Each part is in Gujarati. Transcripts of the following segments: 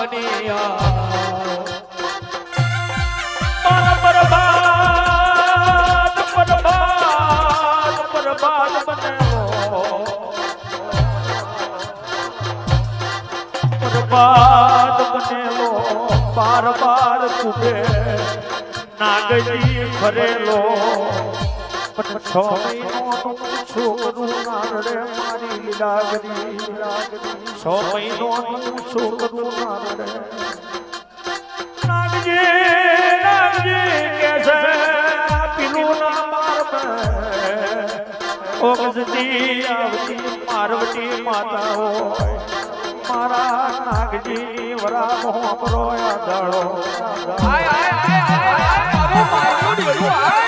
બની બરબાદ બરબાદ બરબાદ બનેલો બરબાદ બનેલો બાર બાર કુબે નાગજી ફરેલો પણ 6 મહિનો છોકરું નારડે મારી લીલાગરી 6 મહિનો છોકરું નારડે નાગજી કે છે પીલું ના માર ઓગજતી આવતી પાર્વતી માતા હોય મારા નાગજી વરા મોપરો આદળો આય આય આય આય મારું ડેરું આય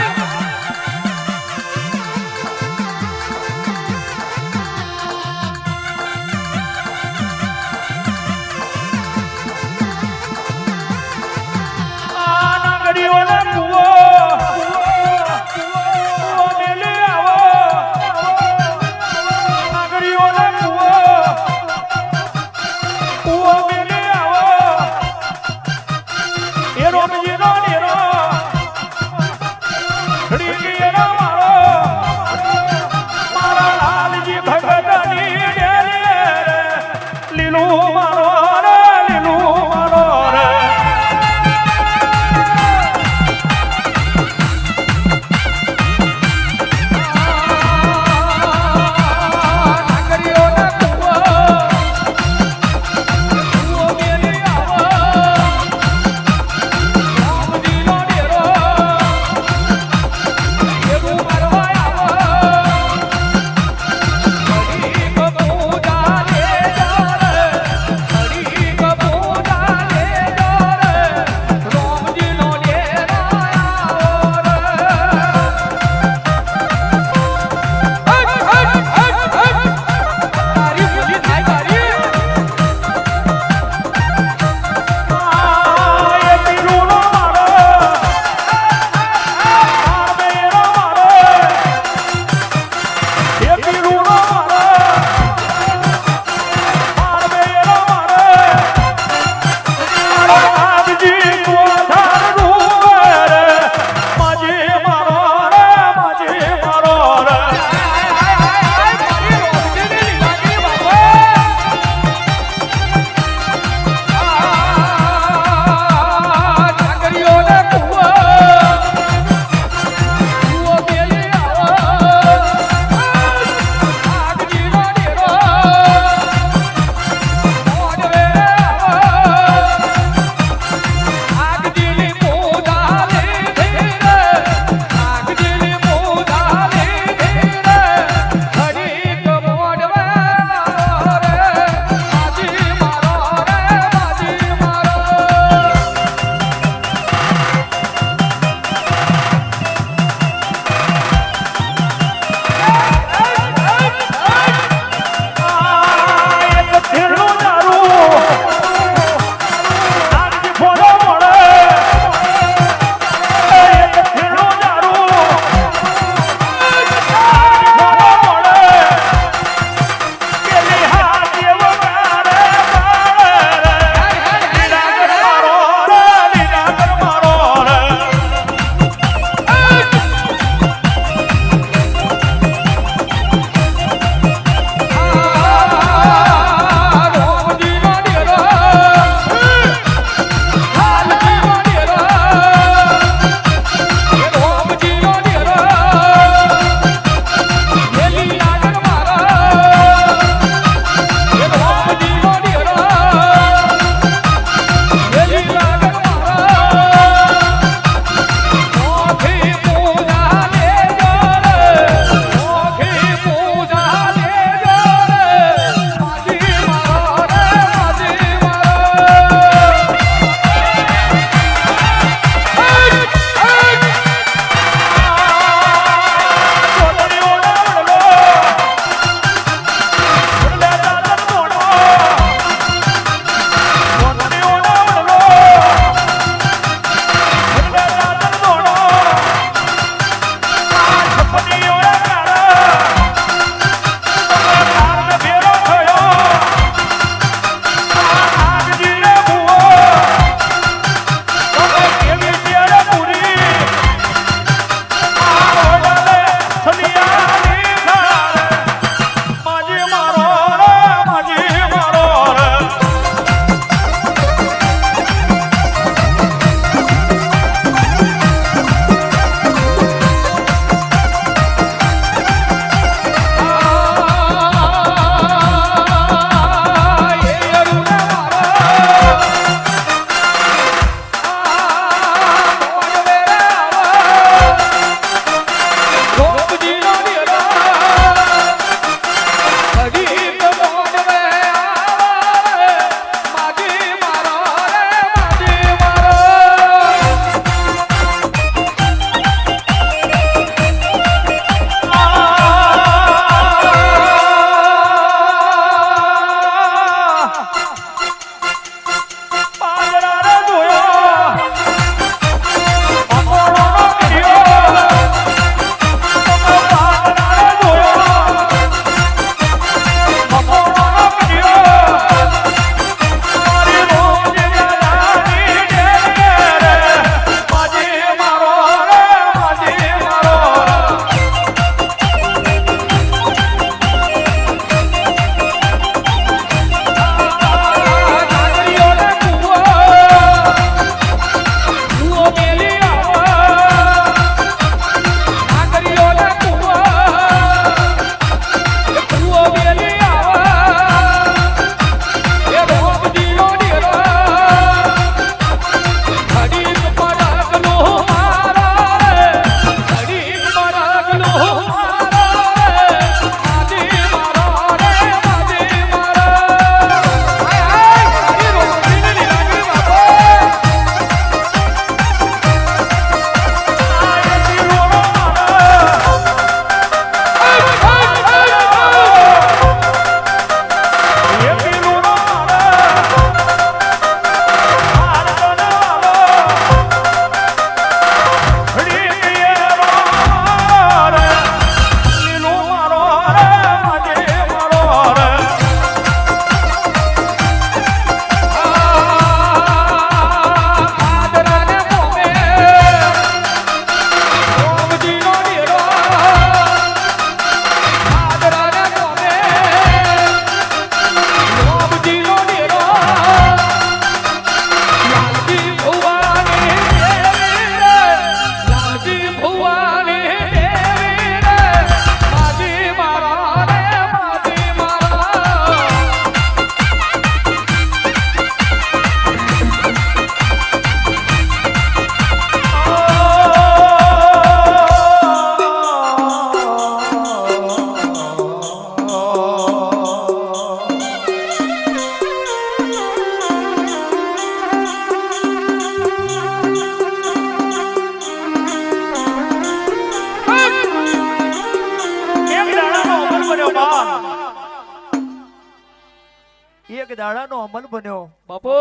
એક દાડાનો અમલ બન્યો બાપુ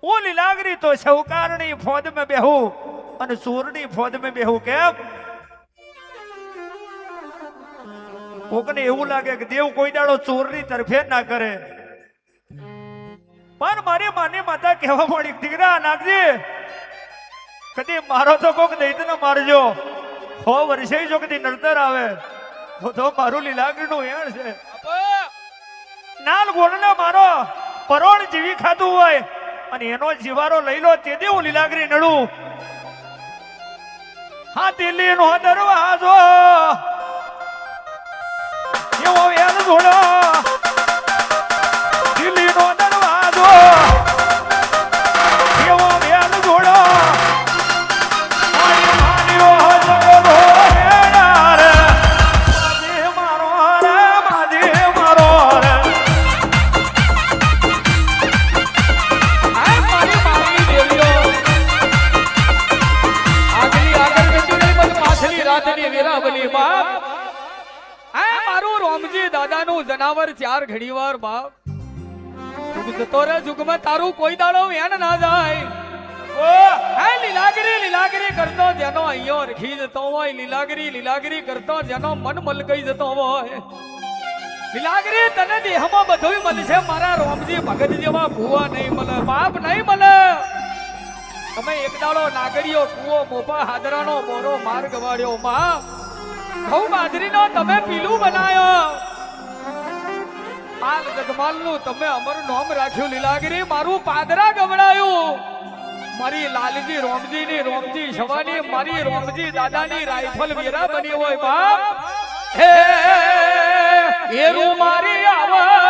હું લીલાગરી તો સૌકારની ફોજ में બેહું અને સૂરની ફોજ में બેહું કેમ કોકને એવું લાગે કે દેવ કોઈ દાડો ચોરની તરફે ના કરે પણ મારી માની માતા કહેવા મળી દીકરા નાગજી કદી મારો તો કોક દૈત ન મારજો 100 વર્ષે જો કદી નડતર આવે તો મારું લીલાગરીનું હેણ છે નાલ ગોળને મારો પરોણ જીવી ખાધું હોય અને એનો જીવારો લઈ લો તે દે હું લીલાગરી નડું હા દિલ્હી નો દરવાજો એવો વેલ ઘોડો દિલ્હી નો દરવાજો એવો વેલ ઘોડો મારી માન્યો જગો હેડાર માજે મારો રે માજે મારો રે આ મારી મારી દેવીઓ આગલી આગળ જતી નહીં બસ પાછલી રાતની વેરાવલી બાપ આ મારું રોમજી દાદાનું જનાવર 4 ઘડીવાર બાપ જુગ જતો રે જુગમાં તારું કોઈ દાડો વેણ ના જાય આ લીલાગરી કરતો જેનો અહીંયો રખી જતો હોય લીલાગરી કરતો જેનો મન મલકાઈ જતો હોય લીલાગરી તને દેહમાં બધુંય મળશે મારા રોમજી ભગત જેવા ભૂવા નહીં મળે બાપ નહીં મળે તમે એક દાડો નાગરીઓ કૂવો મોપા હાદરાનો બોરો માર્ગ વાળ્યો બાપ ઘઉં બાજરીનો તમે પીલું બનાયો હાલ જગમાલનું તમે અમર નામ રાખ્યું લીલાગરી મારું પાદરા ગવડાયું મારી લાલજી રોમજી શવાની મારી રોમજી દાદાની રાઇફલ વેરા બની હોય બાપ હે એરું મારી આવા